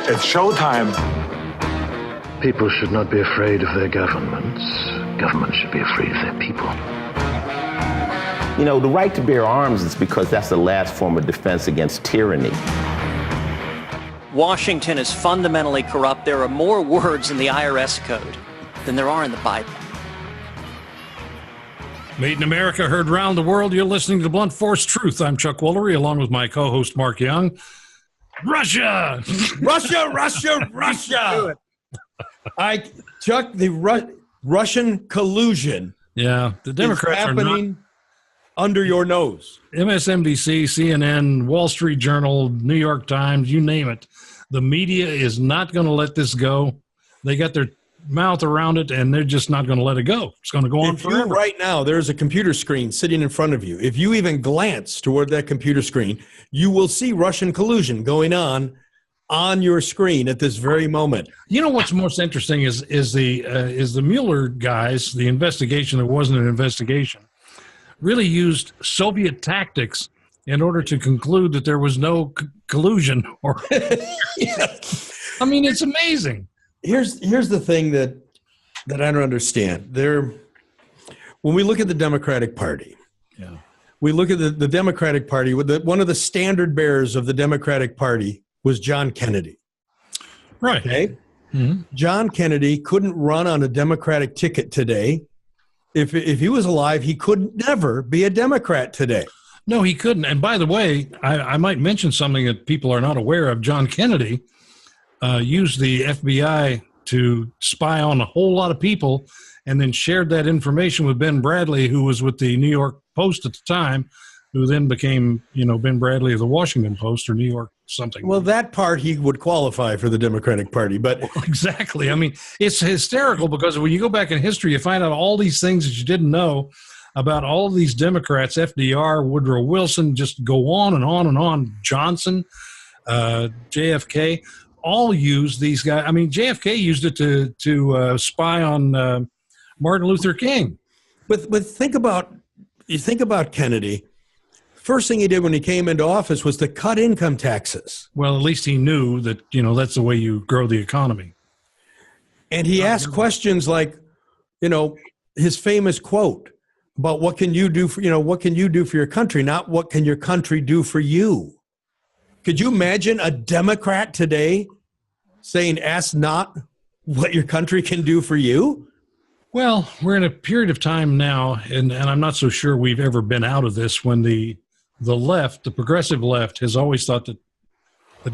It's showtime. People should not be afraid of their governments. Governments should be afraid of their people. You know, the right to bear arms is because that's the last form of defense against tyranny. Washington is fundamentally corrupt. There are more words in the IRS code than there are in the Bible. Made in America, heard round the world. You're listening to Blunt Force Truth. I'm Chuck Woolery, along with my co-host Mark Young. Russia! Russia! Chuck, the Russian collusion. Yeah, the Democrats is happening under your nose. MSNBC, CNN, Wall Street Journal, New York Times, you name it. The media is not going to let this go. They got their mouth around it, and they're just not going to let it go. It's going to go on forever. Right now, there's a computer screen sitting in front of you. If you even glance toward that computer screen, you will see Russian collusion going on your screen at this very moment. You know what's most interesting is the Mueller guys, the investigation that wasn't an investigation, really used Soviet tactics in order to conclude that there was no collusion. Or, I mean, it's amazing. Here's the thing that I don't understand. When we look at the Democratic Party, we look at the Democratic Party. One of the standard bearers of the Democratic Party was John Kennedy. Right. Okay. Mm-hmm. John Kennedy couldn't run on a Democratic ticket today. If he was alive, he could never be a Democrat today. No, he couldn't. And by the way, I might mention something that people are not aware of. John Kennedy used the FBI to spy on a whole lot of people and then shared that information with Ben Bradley, who was with the New York Post at the time, who then became, Ben Bradley of the Washington Post or New York something. Well, that part he would qualify for the Democratic Party, but exactly. I mean, it's hysterical because when you go back in history, you find out all these things that you didn't know about all of these Democrats, FDR, Woodrow Wilson, just go on and on and on, Johnson, JFK, all used these guys. I mean, JFK used it to spy on Martin Luther King. But think about Kennedy. First thing he did when he came into office was to cut income taxes. Well, at least he knew that, that's the way you grow the economy. And he asked questions like, his famous quote about what can you do for your country, not what can your country do for you. Could you imagine a Democrat today saying, ask not what your country can do for you? Well, we're in a period of time now, and I'm not so sure we've ever been out of this, when the left, the progressive left, has always thought that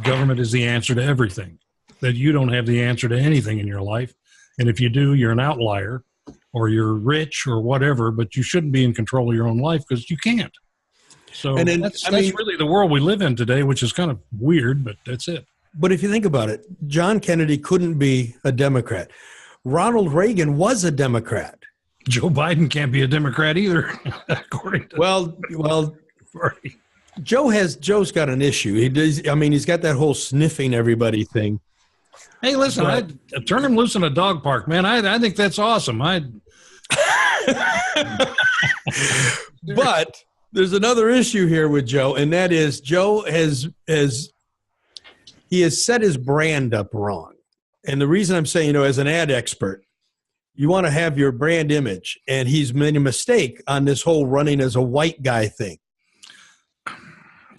government is the answer to everything, that you don't have the answer to anything in your life. And if you do, you're an outlier or you're rich or whatever, but you shouldn't be in control of your own life because you can't. So that's really the world we live in today, which is kind of weird, but that's it. But if you think about it, John Kennedy couldn't be a Democrat. Ronald Reagan was a Democrat. Joe Biden can't be a Democrat either, according to... Well, Joe's got an issue. He's got that whole sniffing everybody thing. Hey, listen, I'd turn him loose in a dog park, man. I think that's awesome. But there's another issue here with Joe, and that is Joe has set his brand up wrong. And the reason I'm saying, as an ad expert, you want to have your brand image, and he's made a mistake on this whole running as a white guy thing.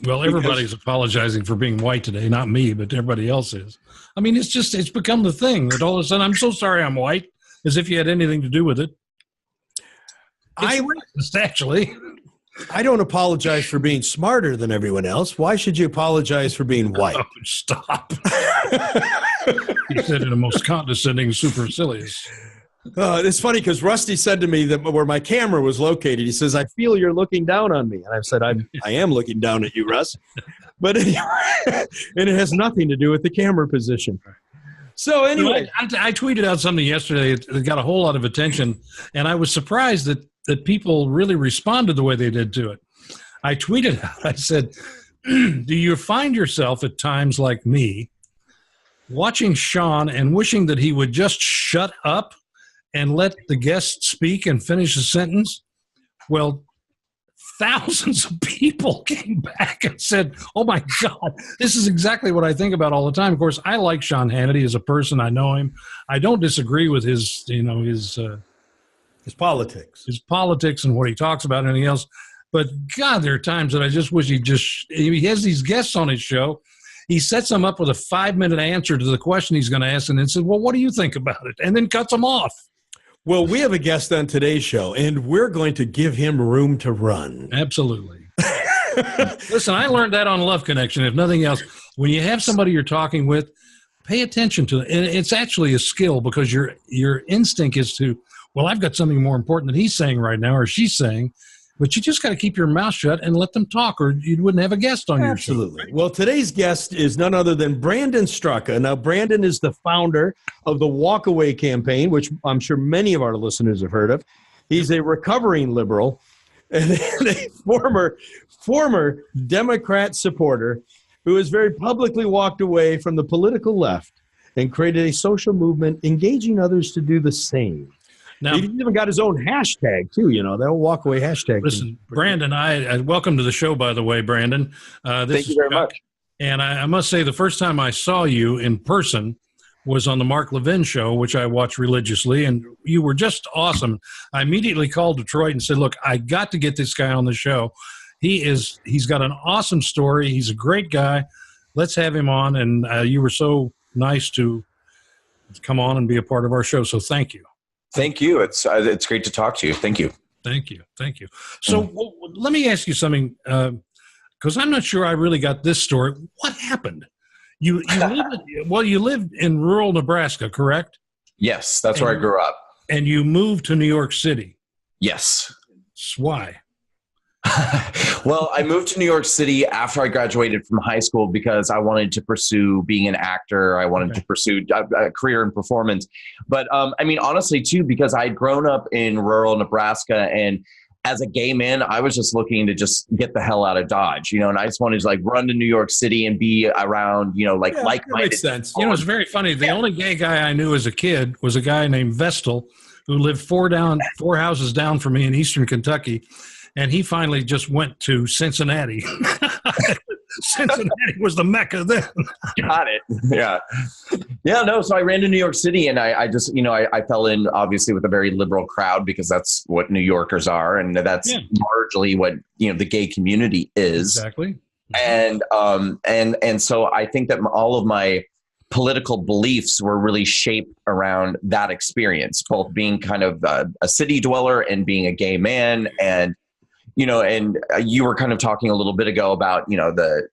Well, everybody's apologizing for being white today, not me, but everybody else is. I mean, it's become the thing that all of a sudden, I'm so sorry I'm white, as if you had anything to do with it. Actually. I don't apologize for being smarter than everyone else. Why should you apologize for being white? Oh, stop. You said it in the most condescending, supercilious. It's funny because Rusty said to me that where my camera was located, he says, I feel you're looking down on me. And I said, I am looking down at you, Russ. But and it has nothing to do with the camera position. So anyway. I tweeted out something yesterday that got a whole lot of attention, and I was surprised that people really responded the way they did to it. I tweeted out, I said, do you find yourself at times like me watching Sean and wishing that he would just shut up and let the guest speak and finish a sentence? Well, thousands of people came back and said, "Oh my God, this is exactly what I think about all the time." Of course, I like Sean Hannity as a person. I know him. I don't disagree with his politics, and what he talks about and anything else. But God, there are times that I just wish he has these guests on his show. He sets them up with a 5-minute answer to the question he's going to ask and then says, "Well, what do you think about it?" And then cuts them off. Well, we have a guest on today's show, and we're going to give him room to run. Absolutely. Listen, I learned that on Love Connection, if nothing else. When you have somebody you're talking with, pay attention to it. And it's actually a skill because your instinct is to, well, I've got something more important that he's saying right now or she's saying, but you just got to keep your mouth shut and let them talk or you wouldn't have a guest on your show. Absolutely. Well, today's guest is none other than Brandon Straka. Now, Brandon is the founder of the Walkaway campaign, which I'm sure many of our listeners have heard of. He's a recovering liberal and a former Democrat supporter who has very publicly walked away from the political left and created a social movement engaging others to do the same. Now, he even got his own hashtag, too, that old walkaway hashtag. Listen, Brandon, I welcome to the show, by the way, Brandon. Thank you very much. And I must say, the first time I saw you in person was on the Mark Levin show, which I watch religiously, and you were just awesome. I immediately called Detroit and said, look, I got to get this guy on the show. He's got an awesome story. He's a great guy. Let's have him on. And you were so nice to come on and be a part of our show, so thank you. Thank you. It's great to talk to you. Thank you. Thank you. So let me ask you something, because I'm not sure I really got this story. What happened? You lived in rural Nebraska, correct? Yes, that's where I grew up. And you moved to New York City. Yes. Why? Well, I moved to New York City after I graduated from high school because I wanted to pursue being an actor. I wanted to pursue a career in performance. But honestly, too, because I'd grown up in rural Nebraska, and as a gay man, I was just looking to just get the hell out of Dodge, and I just wanted to run to New York City and be around, like-minded. Makes sense. It's very funny. The only gay guy I knew as a kid was a guy named Vestal who lived four houses down from me in eastern Kentucky. And he finally just went to Cincinnati. Cincinnati was the Mecca then. Got it. Yeah. Yeah, no, so I ran to New York City, and I just, I fell in, obviously, with a very liberal crowd because that's what New Yorkers are. And that's largely what, the gay community is. Exactly. And so I think that all of my political beliefs were really shaped around that experience, both being kind of a city dweller and being a gay man. And and you were kind of talking a little bit ago about, the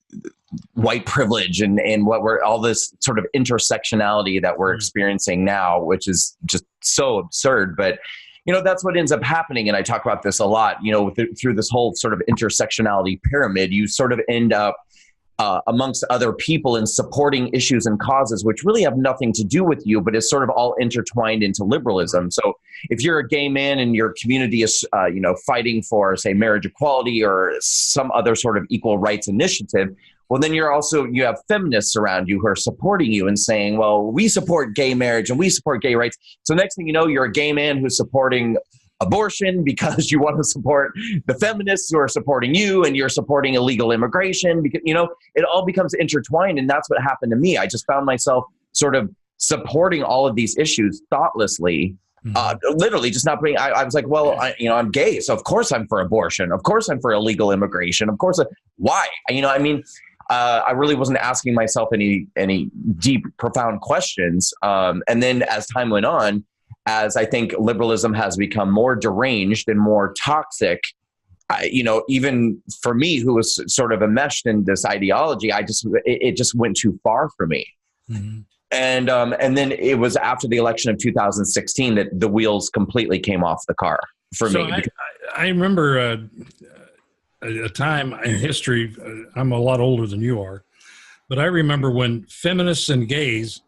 white privilege and what we're all this sort of intersectionality that we're experiencing now, which is just so absurd. But, that's what ends up happening. And I talk about this a lot, through this whole sort of intersectionality pyramid, you sort of end up amongst other people in supporting issues and causes which really have nothing to do with you, but is sort of all intertwined into liberalism. So if you're a gay man and your community is, fighting for, say, marriage equality or some other sort of equal rights initiative, well, then you have feminists around you who are supporting you and saying, well, we support gay marriage and we support gay rights. So next thing you know, you're a gay man who's supporting abortion because you want to support the feminists who are supporting you, and you're supporting illegal immigration because, it all becomes intertwined. And that's what happened to me. I just found myself sort of supporting all of these issues thoughtlessly, literally just not being, I was like, well, I'm gay. So of course I'm for abortion. Of course I'm for illegal immigration. Of course. Why? I really wasn't asking myself any deep, profound questions. And then as time went on, as I think liberalism has become more deranged and more toxic, even for me, who was sort of enmeshed in this ideology, it just went too far for me. Mm-hmm. And then it was after the election of 2016 that the wheels completely came off the car for me. I remember a time in history. I'm a lot older than you are, but I remember when feminists and gays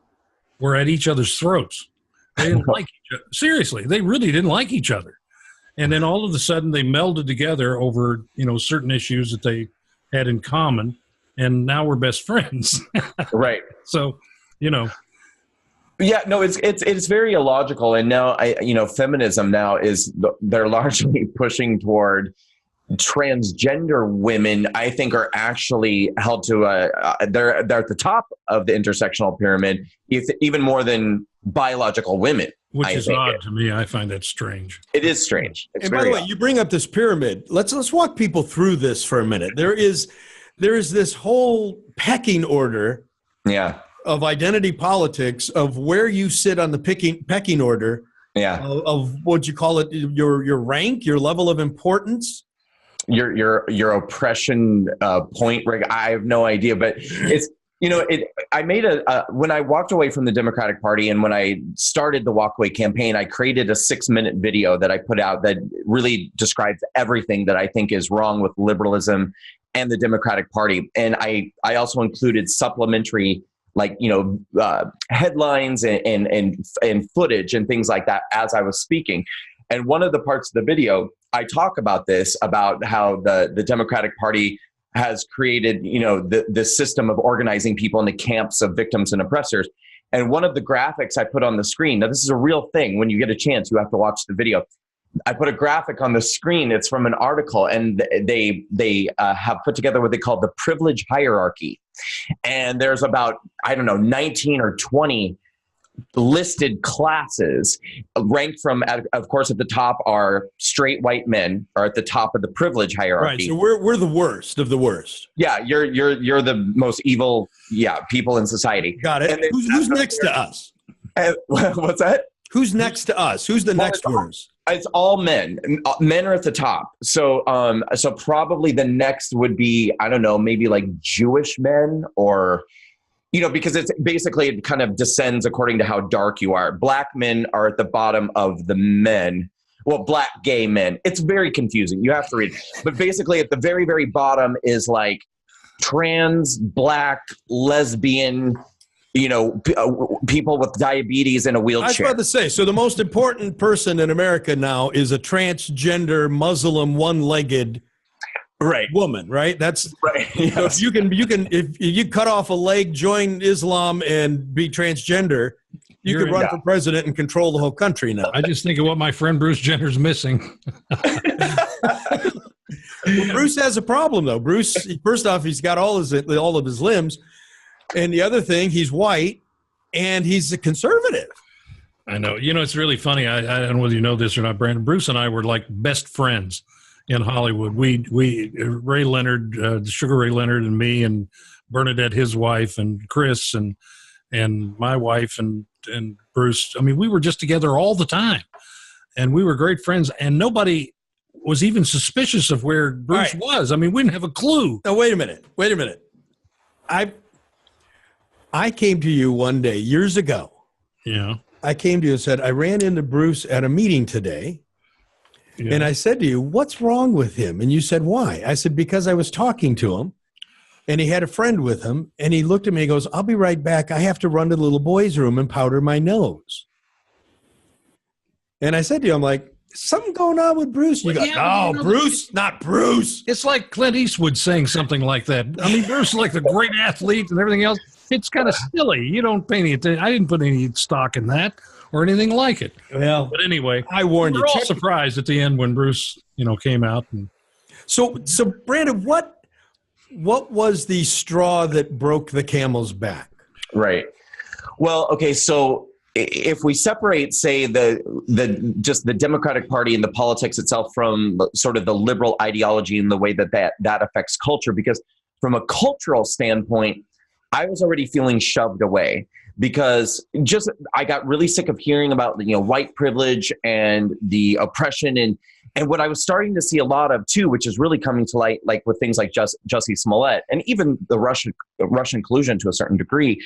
were at each other's throats. They didn't like each other. Seriously, they really didn't like each other. And then all of a sudden they melded together over, certain issues that they had in common. And now we're best friends. Right. So, Yeah, no, it's very illogical. And now, feminism now they're largely pushing toward transgender women, I think, are actually held to they're at the top of the intersectional pyramid, even more than biological women. Which is odd to me. I find that strange. It is strange. And by the way, you bring up this pyramid. Let's walk people through this for a minute. There is this whole pecking order of identity politics of where you sit on the pecking order of what you call it, your rank, your level of importance. Your oppression point, Rick. I have no idea, but it's, I made when I walked away from the Democratic Party and when I started the walkaway campaign, I created a 6-minute video that I put out that really describes everything that I think is wrong with liberalism and the Democratic Party. And I also included supplementary, headlines and footage and things like that as I was speaking. And one of the parts of the video, I talk about this, about how the Democratic Party has created, the system of organizing people into camps of victims and oppressors. And one of the graphics I put on the screen, now this is a real thing. When you get a chance, you have to watch the video. I put a graphic on the screen. It's from an article, and they have put together what they call the privilege hierarchy. And there's about, 19 or 20 listed classes ranked from, of course, at the top are straight white men are at the top of the privilege hierarchy. Right. So we're the worst of the worst. Yeah. You're the most evil. Yeah. People in society. Got it. And who's next to us? What's that? Who's next to us? Who's the next worst? It's all men. Men are at the top. So probably the next would be, I don't know, maybe like Jewish men, or, because it's basically, it kind of descends according to how dark you are. Black men are at the bottom of the men. Well, black gay men. It's very confusing. You have to read it. But basically at the very, very bottom is like trans, black, lesbian, people with diabetes in a wheelchair. I was about to say, so the most important person in America now is a transgender Muslim one-legged woman, right? That's right. Yes. So if you cut off a leg, join Islam, and be transgender, you can run for president and control the whole country now. I just think of what my friend Bruce Jenner's missing. Well, Bruce has a problem, though. Bruce, first off, he's got all of his limbs. And the other thing, he's white, and he's a conservative. I know. It's really funny. I don't know whether you know this or not, Brandon. Bruce and I were like best friends in Hollywood. We Ray Leonard, Sugar Ray Leonard, and me, and Bernadette, his wife, and Chris, and my wife, and Bruce. I mean, we were just together all the time, and we were great friends. And nobody was even suspicious of where Bruce was. I mean, we didn't have a clue. Now, wait a minute. I came to you one day years ago. Yeah. I came to you and said, I ran into Bruce at a meeting today. Yeah. And I said to you, what's wrong with him? And you said, why? I said, because I was talking to him and he had a friend with him. And he looked at me and goes, I'll be right back. I have to run to the little boy's room and powder my nose. And I said to you, I'm like, something going on with Bruce? You go, Bruce, not Bruce. It's like Clint Eastwood saying something like that. I mean, Bruce is like the great athlete and everything else. It's kind of silly. You don't pay any attention. I didn't put any stock in that or anything like it. Well, but anyway, I warned you. We're all surprised at the end when Bruce, came out. And so Brandon, what was the straw that broke the camel's back? Right. Well, okay. So if we separate, say, just the Democratic Party and the politics itself from sort of the liberal ideology and the way that affects culture, because from a cultural standpoint, I was already feeling shoved away because I got really sick of hearing about, white privilege and the oppression and what I was starting to see a lot of too, which is really coming to light, like with things like Jussie Smollett and even the Russian collusion to a certain degree,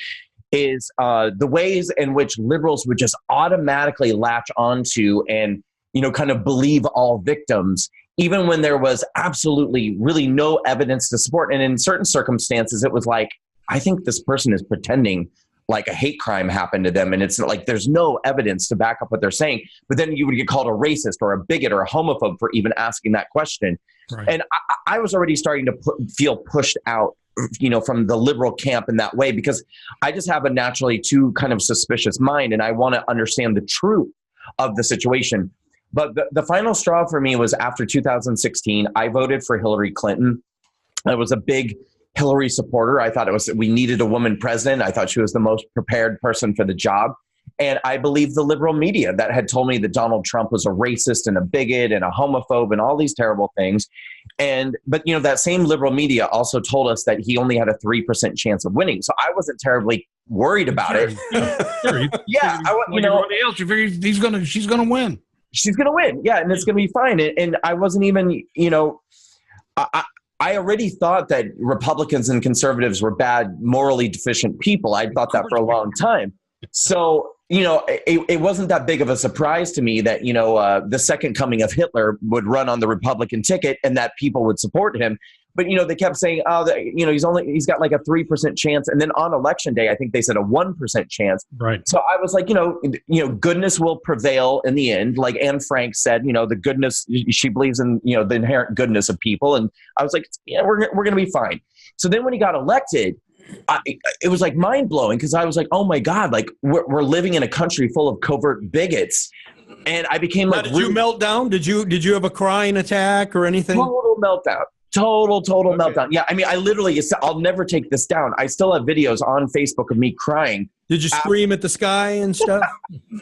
is the ways in which liberals would just automatically latch onto and, kind of believe all victims, even when there was absolutely really no evidence to support. And in certain circumstances, it was like, I think this person is pretending like a hate crime happened to them. And it's like, there's no evidence to back up what they're saying. But then you would get called a racist or a bigot or a homophobe for even asking that question. Right. And I was already starting to feel pushed out, from the liberal camp in that way, because I just have a naturally too kind of suspicious mind. And I want to understand the truth of the situation. But the final straw for me was after 2016. I voted for Hillary Clinton. I was a big Hillary supporter. I thought we needed a woman president. I thought she was the most prepared person for the job. And I believed the liberal media that had told me that Donald Trump was a racist and a bigot and a homophobe and all these terrible things. But that same liberal media also told us that he only had a 3% chance of winning. So I wasn't terribly worried about it. Yeah. She's going to win. She's going to win. Yeah. And it's going to be fine. And I wasn't even, I already thought that Republicans and conservatives were bad, morally deficient people. I thought that for a long time. So, it wasn't that big of a surprise to me that, the second coming of Hitler would run on the Republican ticket and that people would support him. But, they kept saying, he's got like a 3% chance. And then on election day, I think they said a 1% chance. Right. So I was like, goodness will prevail in the end. Like Anne Frank said, the goodness, she believes in, the inherent goodness of people. And I was like, yeah, we're going to be fine. So then when he got elected, it was like mind blowing because I was like, oh my God, like we're living in a country full of covert bigots. And I became like, did you melt down? Did you have a crying attack or anything? Total meltdown. Total meltdown. Yeah. I mean, I'll never take this down. I still have videos on Facebook of me crying. Did you scream at the sky and stuff?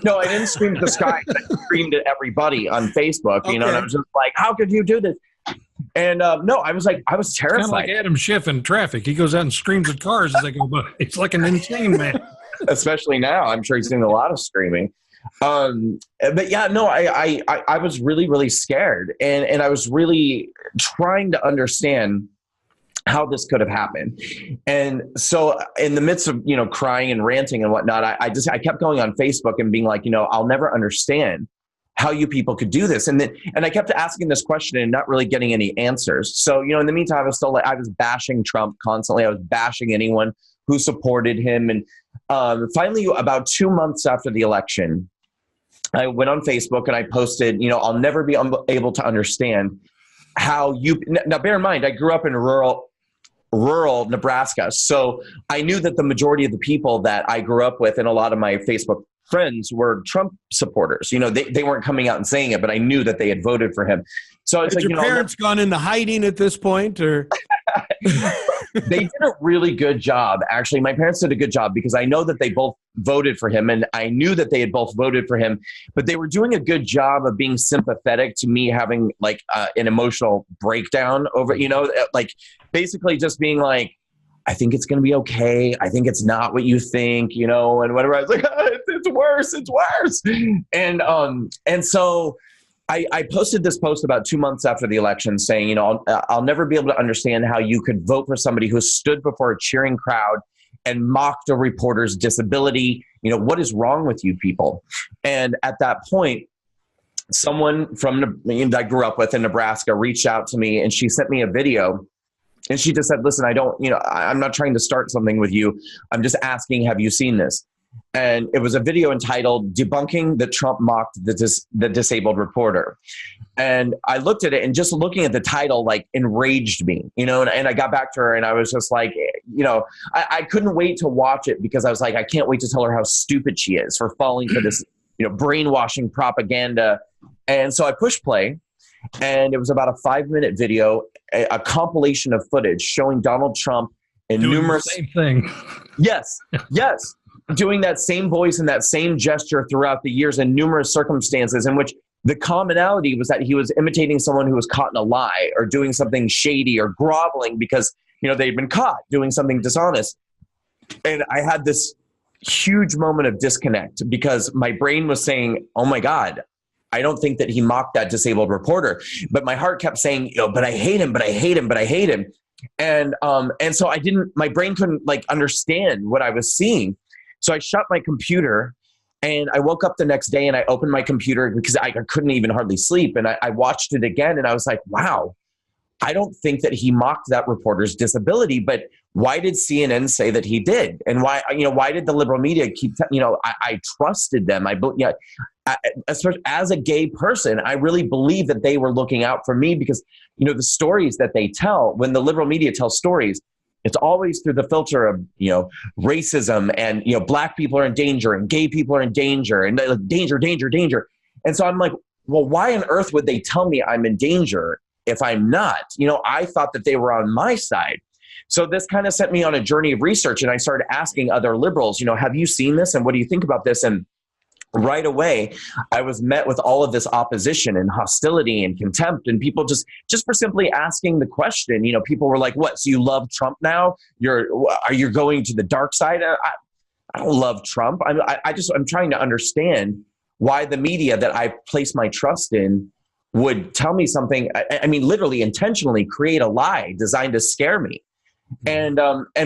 No, I didn't scream at the sky. I screamed at everybody on Facebook, and I was just like, how could you do this? And no, I was terrified. Kind of like Adam Schiff in traffic. He goes out and screams at cars as they go by. It's like an insane man. Especially now. I'm sure he's doing a lot of screaming. But yeah, no, I was really, really scared. And I was really trying to understand how this could have happened. And so in the midst of, crying and ranting and whatnot, I kept going on Facebook and being like, I'll never understand how you people could do this. And I kept asking this question and not really getting any answers. So, in the meantime, I was bashing Trump constantly. I was bashing anyone who supported him. And finally, about 2 months after the election, I went on Facebook and I posted, I'll never be able to understand how you, now bear in mind, I grew up in rural Nebraska. So I knew that the majority of the people that I grew up with and a lot of my Facebook friends were Trump supporters. They weren't coming out and saying it, but I knew that they had voted for him. So it's like, your parents gone into hiding at this point, or? They did a really good job. Actually, my parents did a good job because I know that they both voted for him and I knew that they had both voted for him, but they were doing a good job of being sympathetic to me having like an emotional breakdown over, like basically just being like, I think it's going to be okay. I think it's not what you think, and whatever. I was like, it's worse. And so I posted this post about 2 months after the election saying, I'll never be able to understand how you could vote for somebody who stood before a cheering crowd and mocked a reporter's disability. What is wrong with you people? And at that point, someone that I grew up with in Nebraska reached out to me and she sent me a video. And she just said, listen, I'm not trying to start something with you. I'm just asking, have you seen this? And it was a video entitled Debunking that Trump Mocked the Disabled Reporter. And I looked at it and just looking at the title, like enraged me, and I got back to her and I was just like, I couldn't wait to watch it because I was like, I can't wait to tell her how stupid she is for falling for this, brainwashing propaganda. And so I pushed play. And it was about a 5-minute video, a compilation of footage showing Donald Trump in numerous same thing. Yes. Doing that same voice and that same gesture throughout the years in numerous circumstances in which the commonality was that he was imitating someone who was caught in a lie or doing something shady or groveling because, they'd been caught doing something dishonest. And I had this huge moment of disconnect because my brain was saying, oh my God, I don't think that he mocked that disabled reporter, but my heart kept saying, but I hate him. And so my brain couldn't understand what I was seeing. So I shut my computer and I woke up the next day and I opened my computer because I couldn't even hardly sleep. And I watched it again and I was like, wow, I don't think that he mocked that reporter's disability, but why did CNN say that he did? And why did the liberal media keep, I trusted them. Especially as a gay person, I really believe that they were looking out for me because, the stories that they tell, when the liberal media tells stories, it's always through the filter of, racism and, Black people are in danger and gay people are in danger and danger. And so I'm like, well, why on earth would they tell me I'm in danger if I'm not? I thought that they were on my side. So this kind of sent me on a journey of research, and I started asking other liberals, have you seen this and what do you think about this? And right away, I was met with all of this opposition and hostility and contempt, and people just for simply asking the question. People were like, "What? So you love Trump now? Are you going to the dark side?" I don't love Trump. I'm trying to understand why the media that I place my trust in would tell me something. I mean, literally, intentionally create a lie designed to scare me. And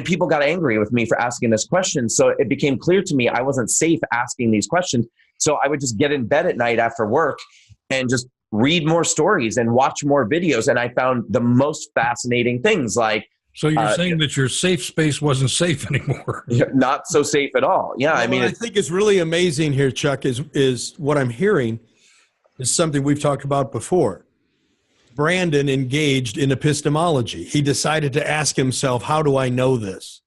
people got angry with me for asking this question. So it became clear to me I wasn't safe asking these questions. So I would just get in bed at night after work and just read more stories and watch more videos. And I found the most fascinating things like. So you're saying that your safe space wasn't safe anymore? Not so safe at all. Yeah. Well, I mean, what I think is really amazing here, Chuck, is what I'm hearing is something we've talked about before. Brandon engaged in epistemology. He decided to ask himself, how do I know this?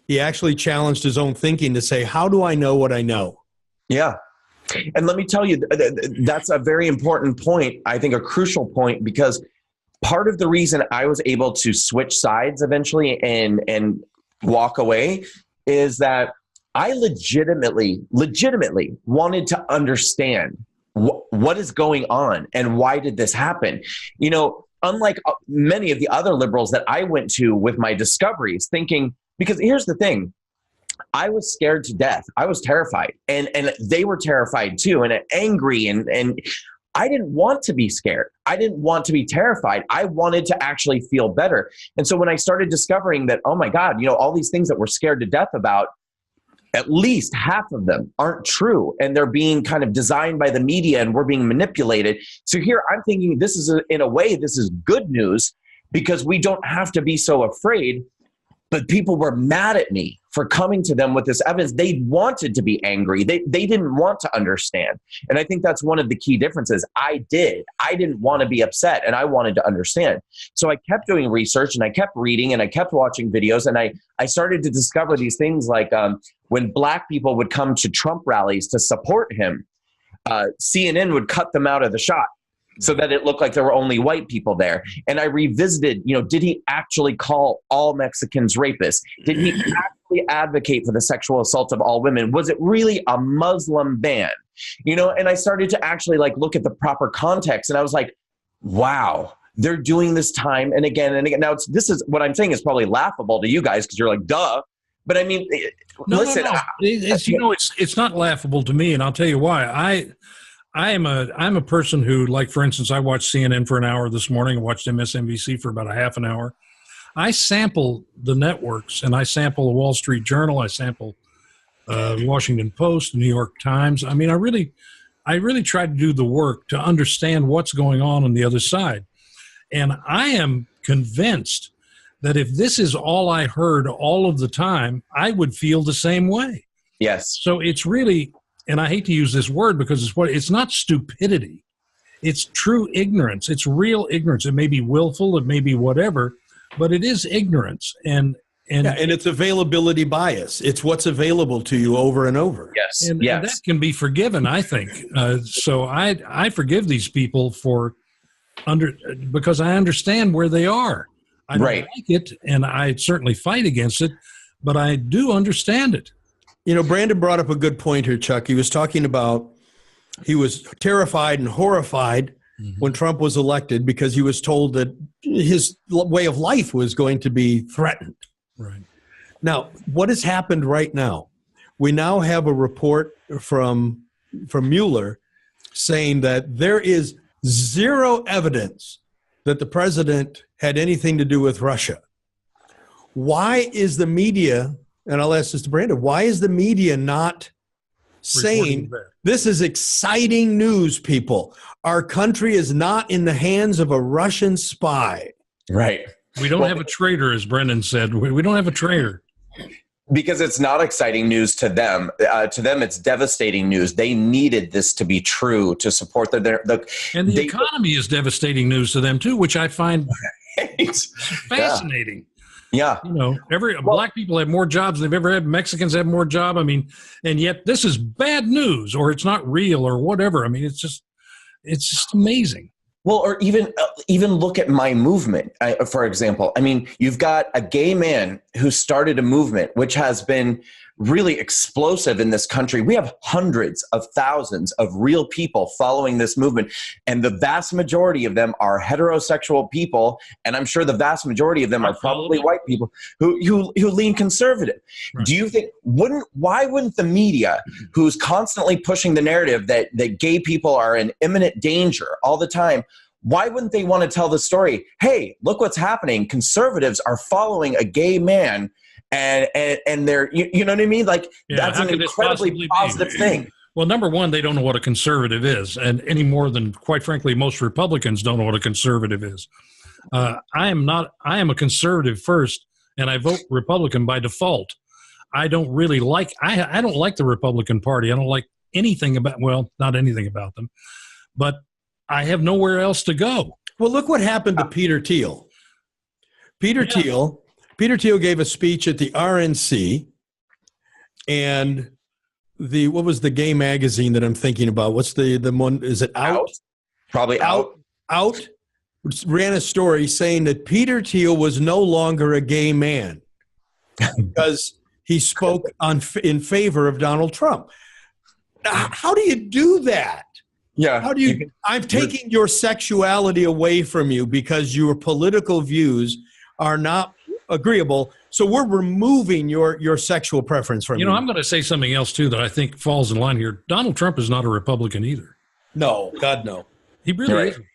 He actually challenged his own thinking to say, how do I know what I know? Yeah. And let me tell you, that's a very important point. I think a crucial point, because part of the reason I was able to switch sides eventually and walk away is that I legitimately wanted to understand what is going on and why did this happen? Unlike many of the other liberals that I went to with my discoveries, thinking, because here's the thing, I was scared to death. I was terrified, and they were terrified too, and angry, and I didn't want to be scared. I didn't want to be terrified. I wanted to actually feel better. And so when I started discovering that, oh my God, all these things that we're scared to death about, at least half of them aren't true, and they're being kind of designed by the media, and we're being manipulated. So here I'm thinking this is, in a way, this is good news, because we don't have to be so afraid. But people were mad at me for coming to them with this evidence. They wanted to be angry. They didn't want to understand. And I think that's one of the key differences. I didn't want to be upset, and I wanted to understand. So I kept doing research, and I kept reading, and I kept watching videos, and I started to discover these things like when Black people would come to Trump rallies to support him, CNN would cut them out of the shot so that it looked like there were only white people there. And I revisited, did he actually call all Mexicans rapists? Did he actually advocate for the sexual assault of all women? Was it really a Muslim ban? And I started to actually look at the proper context, and I was like, wow, they're doing this time and again and again. Now, this is what I'm saying is probably laughable to you guys because you're like, duh. But I mean, listen. No. It's not laughable to me, and I'll tell you why. I'm a person who, like, for instance, I watched CNN for an hour this morning. I watched MSNBC for about a half an hour. I sample the networks, and I sample the Wall Street Journal. I sample the Washington Post, the New York Times. I mean, I really try to do the work to understand what's going on the other side. And I am convinced that if this is all I heard all of the time, I would feel the same way. Yes. So it's really, and I hate to use this word because it's not stupidity. It's true ignorance. It's real ignorance. It may be willful, it may be whatever, but it is ignorance. And it's availability bias. It's what's available to you over and over. Yes. And that can be forgiven, I think. So I forgive these people because I understand where they are. I don't like it, and I certainly fight against it, but I do understand it. Brandon brought up a good point here, Chuck. He was talking about he was terrified and horrified when Trump was elected because he was told that his way of life was going to be threatened. Right. Now, what has happened right now? We now have a report from Mueller saying that there is zero evidence that the president had anything to do with Russia. Why is the media, and I'll ask this to Brandon, why is the media not saying this is exciting news, people? Our country is not in the hands of a Russian spy. Right. We don't have a traitor, as Brendan said. We don't have a traitor. Because it's not exciting news to them. To them, it's devastating news. They needed this to be true to support and the economy is devastating news to them too, which I find fascinating. Yeah. Black people have more jobs than they've ever had. Mexicans have more jobs. I mean, and yet this is bad news, or it's not real, or whatever. I mean, it's just, It's just amazing. Well, or even look at my movement, for example. I mean, you've got a gay man who started a movement which has been really explosive in this country. We have hundreds of thousands of real people following this movement, and the vast majority of them are heterosexual people, and I'm sure the vast majority of them are probably white people who lean conservative. Right. Do you think why wouldn't the media, who's constantly pushing the narrative that gay people are in imminent danger all the time, why wouldn't they want to tell the story? Hey, look what's happening. Conservatives are following a gay man, and they're, you know what I mean? Like, that's an incredibly positive thing. Well, number one, they don't know what a conservative is, and any more than, quite frankly, most Republicans don't know what a conservative is. I am a conservative first, and I vote Republican by default. I don't really like, I don't like the Republican Party. I don't like anything about, well, not anything about them, but I have nowhere else to go. Well, look what happened to Peter Thiel. Peter Thiel gave a speech at the RNC, and what was the gay magazine that I'm thinking about? What's the one? Is it Out? Probably Out. Out ran a story saying that Peter Thiel was no longer a gay man because he spoke in favor of Donald Trump. Now, how do you do that? Yeah. How do you? I'm taking your sexuality away from you because your political views are not agreeable. So we're removing your sexual preference from you. You know, I'm going to say something else too that I think falls in line here. Donald Trump is not a Republican either. No, God, no. He really isn't.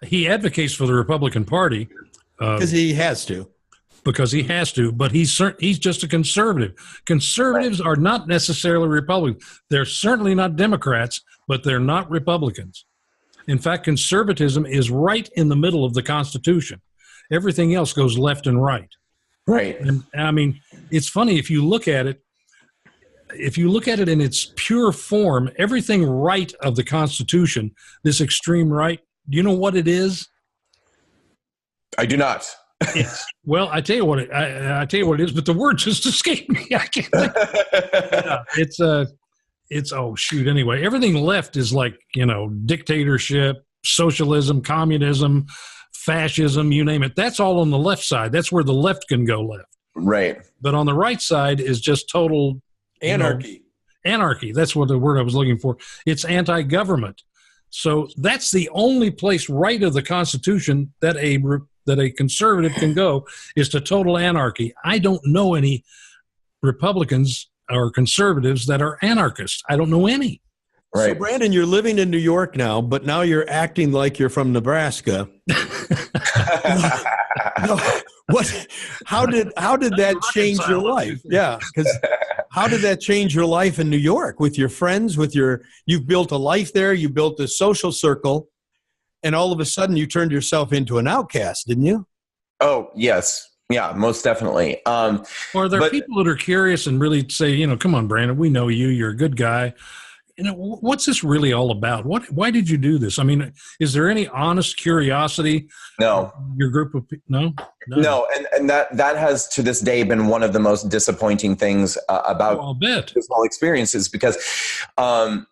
He advocates for the Republican Party because he has to. Because he has to, but he's just a conservative. Conservatives are not necessarily Republicans. They're certainly not Democrats, but they're not Republicans. In fact, conservatism is right in the middle of the Constitution. Everything else goes left and right. Right. And I mean, it's funny if you look at it. If you look at it in its pure form, everything right of the Constitution, this extreme right, do you know what it is? I do not. Well, I tell you what it is, but the word just escaped me. I can't think. It's oh shoot. Anyway, everything left is like, you know, dictatorship, socialism, communism, fascism, you name it. That's all on the left side. That's where the left can go left. Right. But on the right side is just total anarchy. Anarchy. That's what the word I was looking for. It's anti-government. So that's the only place right of the Constitution that a conservative can go is to total anarchy. I don't know any Republicans or conservatives that are anarchists. I don't know any. Right. So, Brandon, you're living in New York now, but now you're acting like you're from Nebraska. What? How did that change your life? Yeah, because how did that change your life in New York with your friends? You've built a life there. You built a social circle, and all of a sudden you turned yourself into an outcast, didn't you? Oh yes. Yeah, most definitely. Or are there people that are curious and really say, you know, come on, Brandon, we know you. You're a good guy. You know, what's this really all about? Why did you do this? I mean, is there any honest curiosity? No. Your group of people? No. And that has to this day been one of the most disappointing things about this whole experience is because. Well,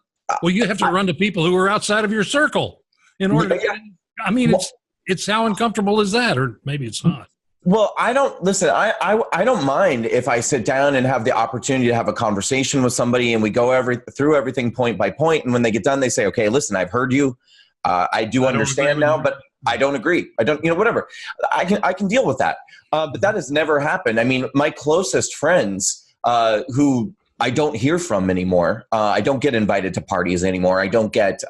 you have to run to people who are outside of your circle in order. Yeah. I mean, it's how uncomfortable is that, or maybe it's not. Well, I don't mind if I sit down and have the opportunity to have a conversation with somebody and we go through everything point by point. And when they get done, they say, okay, listen, I've heard you. I do understand now, but I don't agree. I don't, whatever. I can deal with that. But that has never happened. I mean, my closest friends who I don't hear from anymore. I don't get invited to parties anymore. I don't get,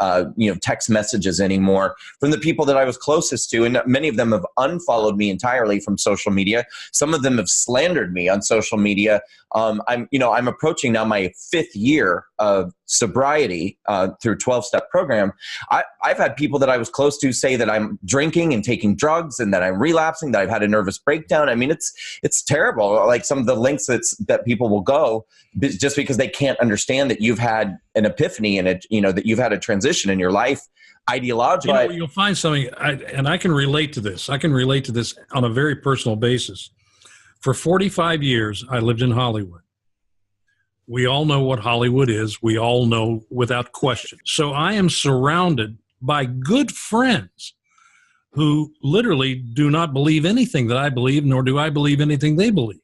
text messages anymore from the people that I was closest to. And many of them have unfollowed me entirely from social media. Some of them have slandered me on social media. I'm approaching now my 5th year of sobriety through 12-step program. I've had people that I was close to say that I'm drinking and taking drugs and that I'm relapsing, that I've had a nervous breakdown. I mean, it's terrible. Like some of the lengths that people will go just because they can't understand that you've had an epiphany and that you've had a transition in your life ideologically. You'll find something, and I can relate to this. I can relate to this on a very personal basis. For 45 years, I lived in Hollywood. We all know what Hollywood is. We all know without question. So I am surrounded by good friends who literally do not believe anything that I believe, nor do I believe anything they believe.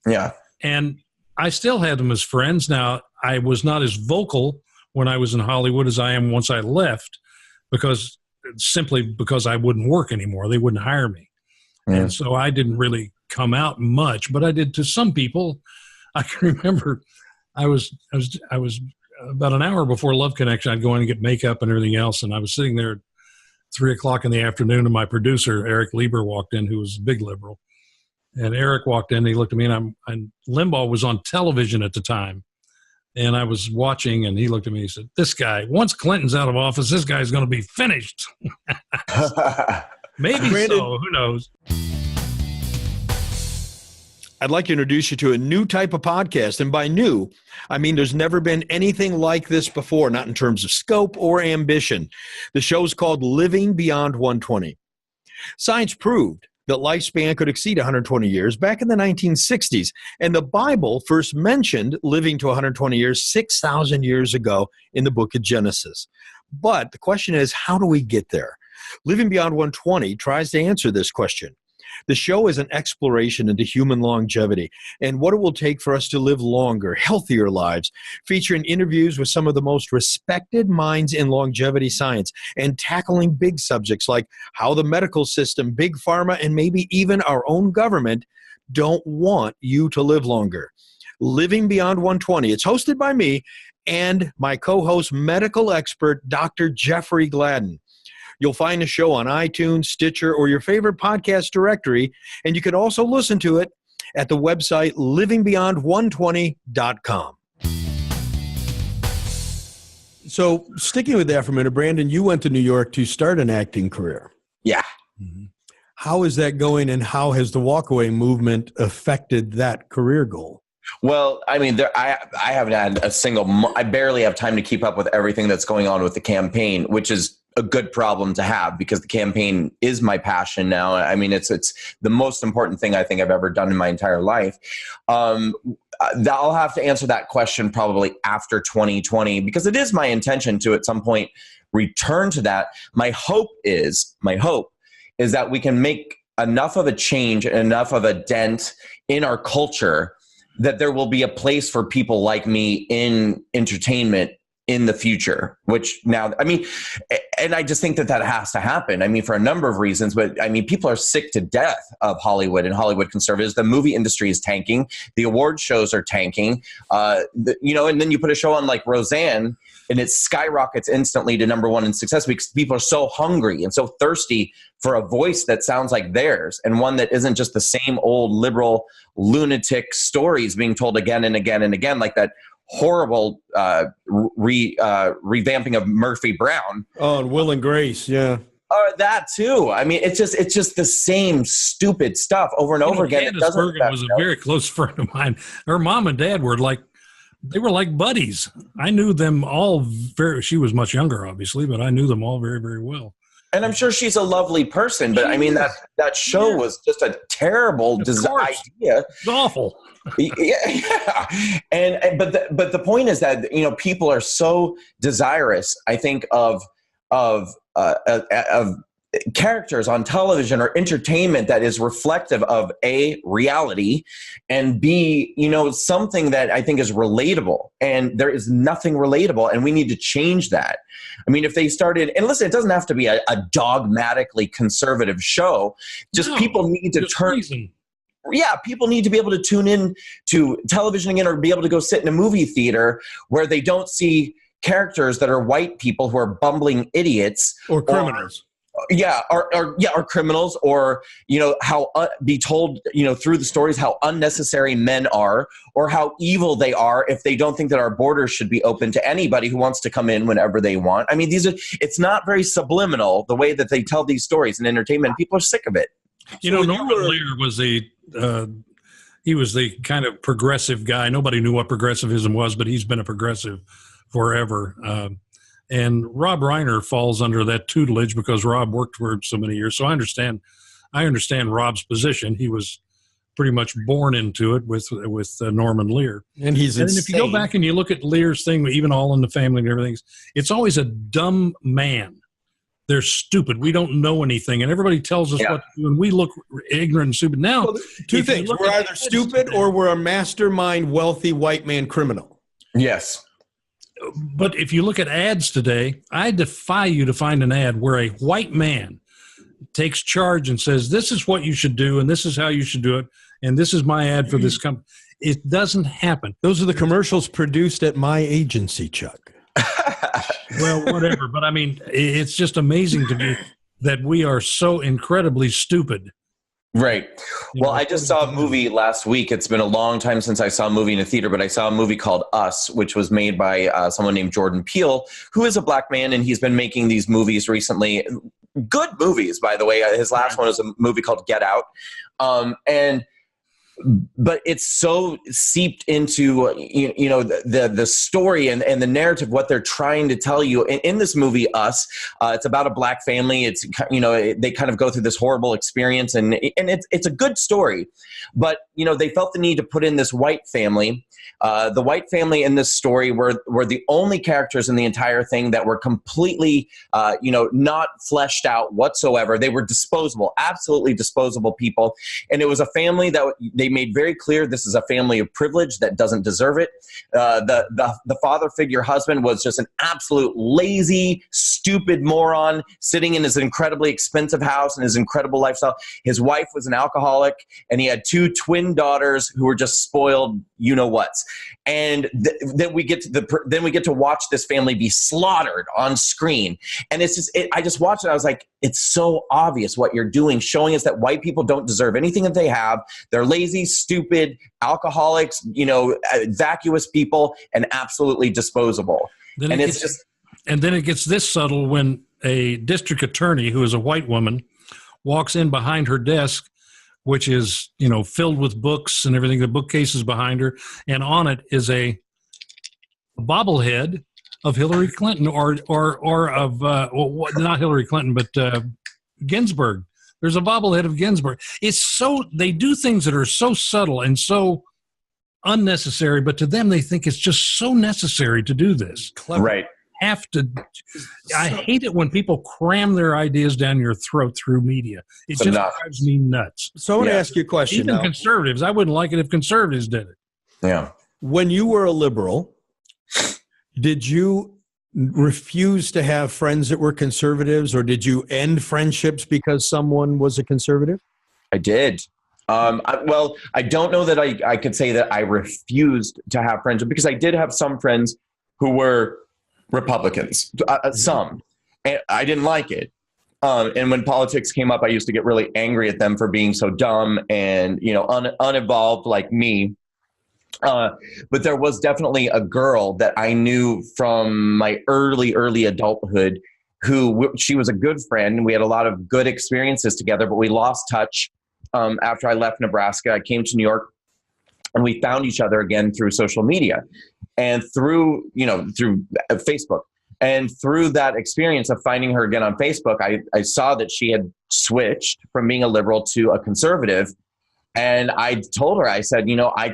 Yeah. And I still had them as friends. Now, I was not as vocal when I was in Hollywood as I am once I left, simply because I wouldn't work anymore. They wouldn't hire me. Yeah. And so I didn't really come out much, but I did to some people. I can remember I was about an hour before Love Connection. I'd go in and get makeup and everything else. And I was sitting there at 3:00 in the afternoon, and my producer, Eric Lieber, walked in, who was a big liberal. And Eric walked in, and he looked at me, and Limbaugh was on television at the time. And I was watching, and he looked at me and he said, "This guy, once Clinton's out of office, this guy's going to be finished." Maybe Brandon, so. Who knows? I'd like to introduce you to a new type of podcast. And by new, I mean there's never been anything like this before, not in terms of scope or ambition. The show's called Living Beyond 120. Science proved that lifespan could exceed 120 years back in the 1960s. And the Bible first mentioned living to 120 years 6,000 years ago in the book of Genesis. But the question is, how do we get there? Living Beyond 120 tries to answer this question. The show is an exploration into human longevity and what it will take for us to live longer, healthier lives, featuring interviews with some of the most respected minds in longevity science and tackling big subjects like how the medical system, big pharma, and maybe even our own government don't want you to live longer. Living Beyond 120. It's hosted by me and my co-host, medical expert, Dr. Jeffrey Gladden. You'll find the show on iTunes, Stitcher, or your favorite podcast directory, and you can also listen to it at the website livingbeyond120.com. So, sticking with that for a minute, Brandon, you went to New York to start an acting career. Yeah. How is that going, and how has the walkaway movement affected that career goal? Well, I mean, I haven't had I barely have time to keep up with everything that's going on with the campaign, which is a good problem to have because the campaign is my passion now. I mean, it's the most important thing I think I've ever done in my entire life. I'll have to answer that question probably after 2020 because it is my intention to at some point return to that. My hope is that we can make enough of a change and enough of a dent in our culture that there will be a place for people like me in entertainment in the future, which now, I mean, and I just think that has to happen. I mean, for a number of reasons, but I mean, people are sick to death of Hollywood and Hollywood conservatives. The movie industry is tanking. The award shows are tanking. And then you put a show on like Roseanne and it skyrockets instantly to number one in success because people are so hungry and so thirsty for a voice that sounds like theirs and one that isn't just the same old liberal lunatic stories being told again and again and again, like that horrible revamping of Murphy Brown. Oh, and Will and Grace, yeah. That too. I mean, it's just the same stupid stuff over and over again. Candace Bergen was a very close friend of mine. Her mom and dad were like buddies. I knew them all she was much younger, obviously, but I knew them all very, very well. And I'm sure she's a lovely person, but I mean, that show was just a terrible idea. It's awful. Yeah. But the point is that, people are so desirous, I think, of characters on television or entertainment that is reflective of A, reality, and B, something that I think is relatable. And there is nothing relatable, and we need to change that. I mean, if they started, and listen, it doesn't have to be a dogmatically conservative show. People need to turn. Reason. Yeah, people need to be able to tune in to television again or be able to go sit in a movie theater where they don't see characters that are white people who are bumbling idiots. Or criminals. Or criminals, or be told through the stories how unnecessary men are, or how evil they are if they don't think that our borders should be open to anybody who wants to come in whenever they want. I mean, it's not very subliminal the way that they tell these stories in entertainment. People are sick of it. Norman Lear was he was the kind of progressive guy. Nobody knew what progressivism was, but he's been a progressive forever. And Rob Reiner falls under that tutelage because Rob worked for him so many years. So I understand Rob's position. He was pretty much born into it with Norman Lear. And if you go back and you look at Lear's thing, even All in the Family and everything, it's always a dumb man they're stupid. We don't know anything, and everybody tells us what to do, and we look ignorant and stupid. Now, two things: we're either stupid or we're a mastermind, wealthy white man criminal. Yes. But if you look at ads today, I defy you to find an ad where a white man takes charge and says, "This is what you should do, and this is how you should do it, and this is my ad for this company." It doesn't happen. Those are the commercials produced at my agency, Chuck. Well, whatever. But I mean, it's just amazing to me that we are so incredibly stupid. Right. Well, I just saw a movie last week. It's been a long time since I saw a movie in a theater, but I saw a movie called Us, which was made by someone named Jordan Peele, who is a black man, and he's been making these movies recently. Good movies, by the way. His last one was a movie called Get Out. But it's so seeped into the story and the narrative, what they're trying to tell you in this movie Us. It's about a black family. It's they kind of go through this horrible experience, and it's a good story, but they felt the need to put in this white family. The white family in this story were the only characters in the entire thing that were completely, not fleshed out whatsoever. They were disposable, absolutely disposable people. And it was a family that they made very clear this is a family of privilege that doesn't deserve it. The father figure husband was just an absolute lazy, stupid moron sitting in his incredibly expensive house and his incredible lifestyle. His wife was an alcoholic, and he had two twin daughters who were just spoiled, you-know-whats. And then we get to watch this family be slaughtered on screen, and it's just I just watched it. I was like, it's so obvious what you're doing, showing us that white people don't deserve anything that they have. They're lazy, stupid, alcoholics, vacuous people, and absolutely disposable. And then it gets this subtle when a district attorney who is a white woman walks in behind her desk, which is, filled with books and everything. The bookcase is behind her, and on it is a bobblehead of Hillary Clinton or of not Hillary Clinton, but Ginsburg. There's a bobblehead of Ginsburg. They do things that are so subtle and so unnecessary, but to them they think it's just so necessary to do this. Clever. Right. I hate it when people cram their ideas down your throat through media. It just drives me nuts. So I want to ask you a question. Even conservatives, I wouldn't like it if conservatives did it. Yeah. When you were a liberal, did you refuse to have friends that were conservatives, or did you end friendships because someone was a conservative? I did. I don't know that I could say that I refused to have friends, because I did have some friends who were Republicans, some, and I didn't like it. And when politics came up, I used to get really angry at them for being so dumb and, unevolved like me. But there was definitely a girl that I knew from my early adulthood she was a good friend. We had a lot of good experiences together, but we lost touch after I left Nebraska. I came to New York, and we found each other again through social media and through Facebook. And through that experience of finding her again on Facebook, I saw that she had switched from being a liberal to a conservative. And I told her, I said, I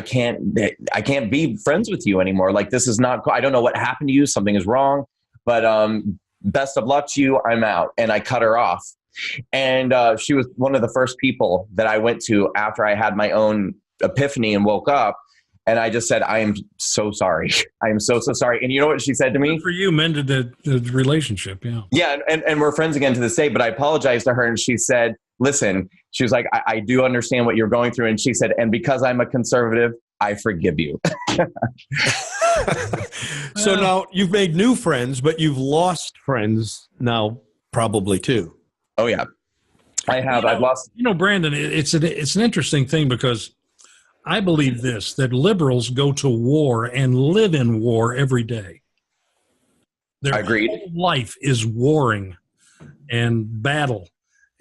can't be friends with you anymore. Like, this is not cool. I don't know what happened to you. Something is wrong, but best of luck to you. I'm out. And I cut her off. And she was one of the first people that I went to after I had my own epiphany and woke up. And I just said, I am so sorry. I am so sorry. And you know what she said to me? Good for you, mended the relationship. Yeah. Yeah. And we're friends again to this day, but I apologized to her. And she said, listen, she was like, I do understand what you're going through. And she said, and because I'm a conservative, I forgive you. So now you've made new friends, but you've lost friends now probably too. Oh yeah, I have. I've lost. Brandon, it's an interesting thing, because I believe that liberals go to war and live in war every day. Their whole life is warring and battle.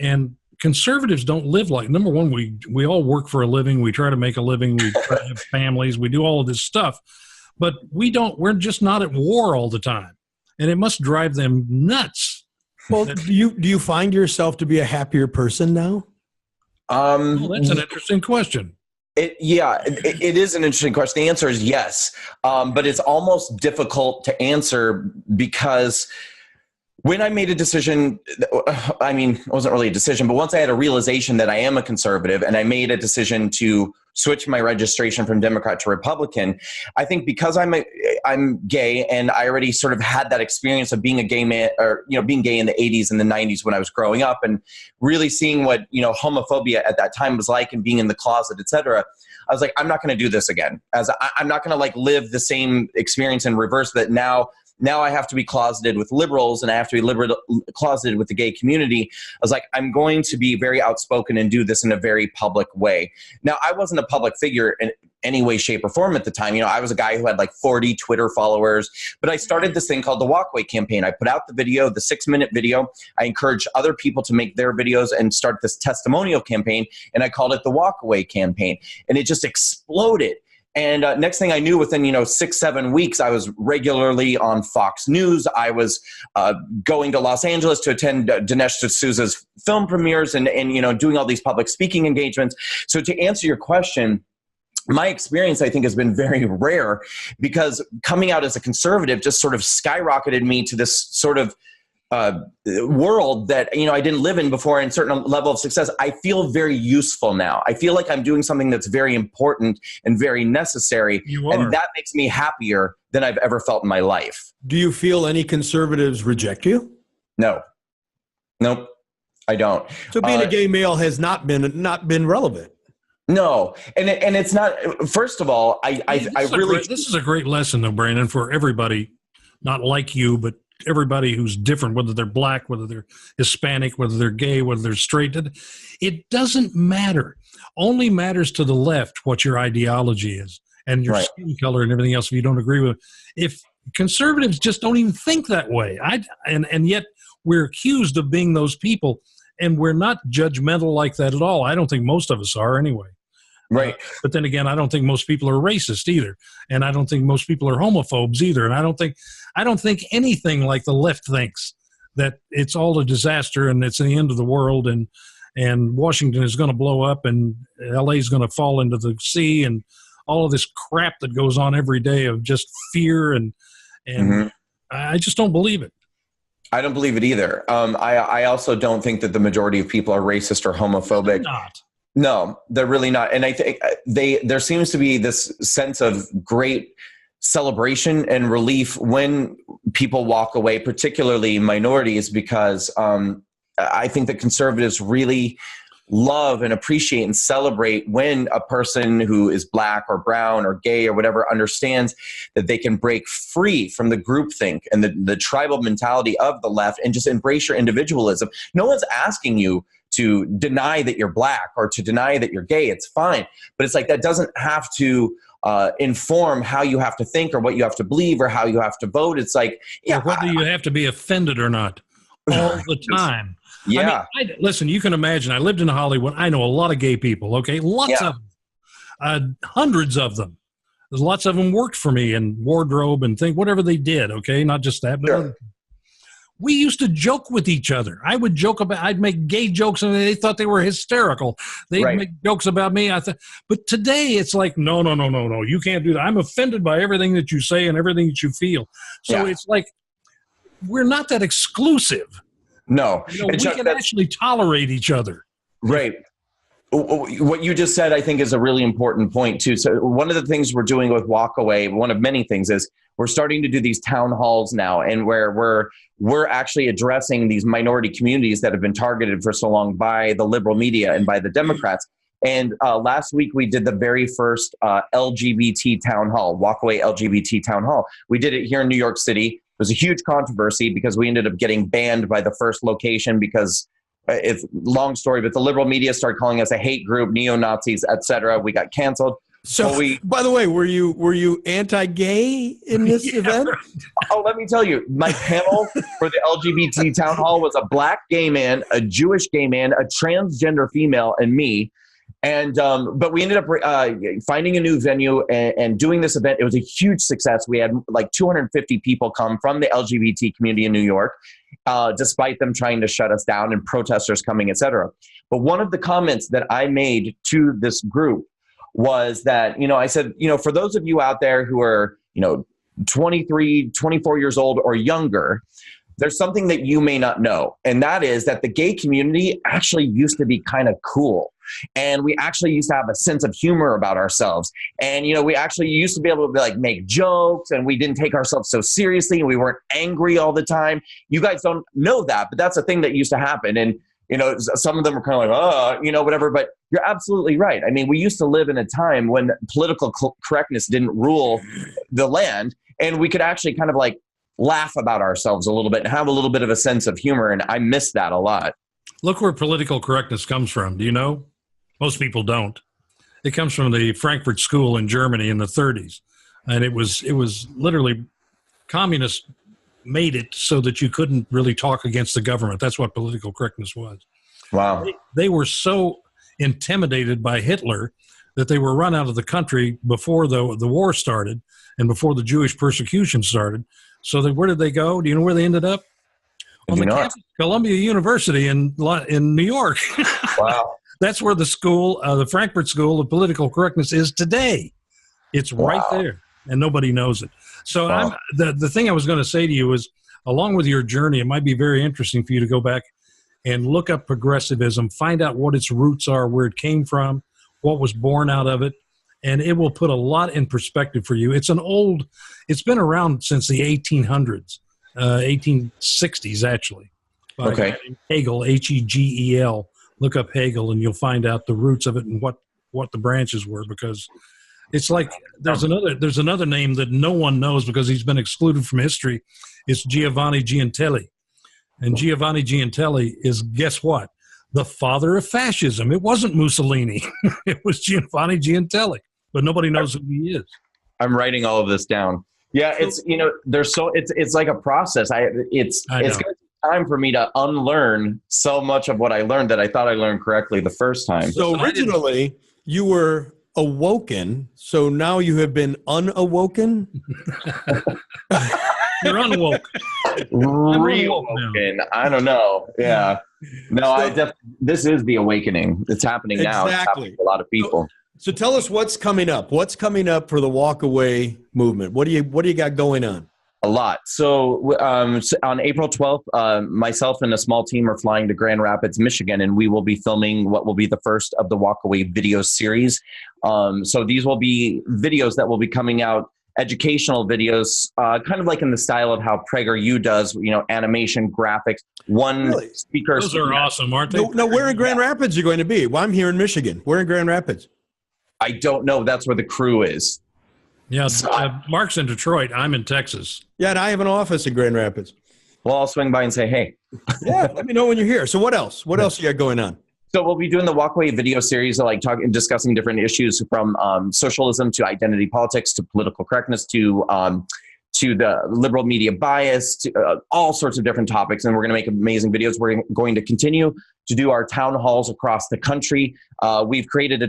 And conservatives don't live like, number one, we all work for a living. We try to make a living. We try to have families. We do all of this stuff. But we're just not at war all the time. And it must drive them nuts. Well, do you find yourself to be a happier person now? That's an interesting question. It is an interesting question. The answer is yes. But it's almost difficult to answer, because When I made a decision, I mean, it wasn't really a decision, but once I had a realization that I am a conservative and I made a decision to switch my registration from Democrat to Republican, I think because I'm gay and I already sort of had that experience of being a gay man, or, you know, being gay in the 80s and the 90s when I was growing up and really seeing what, you know, homophobia at that time was like and being in the closet, et cetera. I was like, I'm not going to do this again. I'm not going to like live the same experience in reverse that now I have to be closeted with liberals and I have to be closeted with the gay community. I was like, I'm going to be very outspoken and do this in a very public way. Now, I wasn't a public figure in any way, shape, or form at the time. You know, I was a guy who had like 40 Twitter followers, but I started this thing called the Walkway campaign. I put out the video, the 6-minute video. I encouraged other people to make their videos and start this testimonial campaign, and I called it the Walkway campaign, and it just exploded. And next thing I knew, within 6-7 weeks, I was regularly on Fox News. I was going to Los Angeles to attend Dinesh D'Souza's film premieres and doing all these public speaking engagements. So to answer your question, my experience, I think, has been very rare because coming out as a conservative just sort of skyrocketed me to this sort of world that, I didn't live in before in a certain level of success. I feel very useful now. I feel like I'm doing something that's very important and very necessary. You are. And that makes me happier than I've ever felt in my life. Do you feel any conservatives reject you? No. Nope. I don't. So being a gay male has not been relevant. No, and it's not. First of all, this is a great lesson, though, Brandon, for everybody, not like you, but everybody who's different, whether they're black, whether they're Hispanic, whether they're gay, whether they're straight. It doesn't matter. Only matters to the left what your ideology is and your skin color and everything else. If you don't agree with, if conservatives just don't even think that way, and yet we're accused of being those people. And we're not judgmental like that at all. I don't think most of us are anyway. Right. But then again, I don't think most people are racist either. And I don't think most people are homophobes either. And I don't think anything like the left thinks, that it's all a disaster and it's the end of the world and Washington is going to blow up and LA is going to fall into the sea and all of this crap that goes on every day of just fear. And I just don't believe it. I don't believe it either. I also don't think that the majority of people are racist or homophobic. They're not. No, they're really not. And I think there seems to be this sense of great celebration and relief when people walk away, particularly minorities, because I think that conservatives really love and appreciate and celebrate when a person who is black or brown or gay or whatever understands that they can break free from the groupthink and the tribal mentality of the left and just embrace your individualism. No one's asking you to deny that you're black or to deny that you're gay. It's fine. But it's like that doesn't have to inform how you have to think or what you have to believe or how you have to vote. It's like, or whether you have to be offended or not all the time. Yeah. I mean, listen, you can imagine, I lived in Hollywood. I know a lot of gay people, okay? Lots of them. Hundreds of them. There's lots of them worked for me in wardrobe and whatever they did, okay? Not just that, but other. We used to joke with each other. I'd make gay jokes and they thought they were hysterical. They'd make jokes about me. But today it's like, no, you can't do that. I'm offended by everything that you say and everything that you feel. So it's like, we're not that exclusive. No. We can actually tolerate each other. Right. What you just said, I think, is a really important point, too. So one of the things we're doing with Walkaway, one of many things, is we're starting to do these town halls now, and where we're actually addressing these minority communities that have been targeted for so long by the liberal media and by the Democrats. And last week, we did the very first LGBT town hall, Walkaway LGBT town hall. We did it here in New York City. It was a huge controversy because we ended up getting banned by the first location because it's a long story, but the liberal media started calling us a hate group, neo-Nazis, etc. We got canceled. So, by the way, were you anti-gay in this event? Right. Oh, let me tell you, my panel for the LGBT town hall was a black gay man, a Jewish gay man, a transgender female, and me. And but we ended up finding a new venue and doing this event. It was a huge success. We had like 250 people come from the LGBT community in New York, despite them trying to shut us down and protesters coming, et cetera. But one of the comments that I made to this group was that, I said, for those of you out there who are, 23, 24 years old or younger, there's something that you may not know. And that is that the gay community actually used to be kind of cool. And we actually used to have a sense of humor about ourselves. And, we actually used to be able to like make jokes, and we didn't take ourselves so seriously, and we weren't angry all the time. You guys don't know that, but that's a thing that used to happen. And, some of them are kind of like, whatever, but you're absolutely right. I mean, we used to live in a time when political correctness didn't rule the land, and we could actually kind of like laugh about ourselves a little bit and have a little bit of a sense of humor. And I miss that a lot. Look where political correctness comes from. Do you know? Most people don't. It comes from the Frankfurt School in Germany in the 30s. And it was literally communists made it so that you couldn't really talk against the government. That's what political correctness was. Wow. They were so intimidated by Hitler that they were run out of the country before the war started and before the Jewish persecution started. So where did they go? Do you know where they ended up? On the campus of Columbia University in New York. Wow. That's where the school, the Frankfurt School of Political Correctness is today. It's right there, and nobody knows it. So the thing I was going to say to you is, along with your journey, it might be very interesting for you to go back and look up progressivism, find out what its roots are, where it came from, what was born out of it, and it will put a lot in perspective for you. It's been around since the 1800s, 1860s actually. Okay. Hegel, Hegel. Look up Hegel and you'll find out the roots of it and what the branches were, because it's like there's another name that no one knows because he's been excluded from history. It's Giovanni Giantelli. And Giovanni Giantelli is, guess what? The father of fascism. It wasn't Mussolini. It was Giovanni Giantelli. But nobody knows who he is. I'm writing all of this down. Yeah, it's it's like a process. It's going to take time for me to unlearn so much of what I learned that I thought I learned correctly the first time. So originally you were awoken, so now you have been unawoken. You're unwoke. Reawoken. I don't know. Yeah. No, this is the awakening. It's happening now. It's happening to a lot of people. So tell us what's coming up. What's coming up for the Walk Away movement? What do you got going on? A lot. So on April 12th, myself and a small team are flying to Grand Rapids, Michigan, and we will be filming what will be the first of the Walk Away video series. So these will be videos that will be coming out, educational videos, kind of like in the style of how PragerU does, animation, graphics, speaker. Those are awesome, aren't they? No, where in Grand Rapids are you going to be? Well, I'm here in Michigan. Where in Grand Rapids? I don't know. That's where the crew is. Yeah, Mark's in Detroit. I'm in Texas. Yeah, and I have an office in Grand Rapids. Well, I'll swing by and say, hey. Yeah, let me know when you're here. So what else? What else you got going on? So we'll be doing the Walkway video series, like discussing different issues from socialism to identity politics to political correctness to the liberal media bias to all sorts of different topics. And we're going to make amazing videos. We're going to continue to do our town halls across the country. We've created a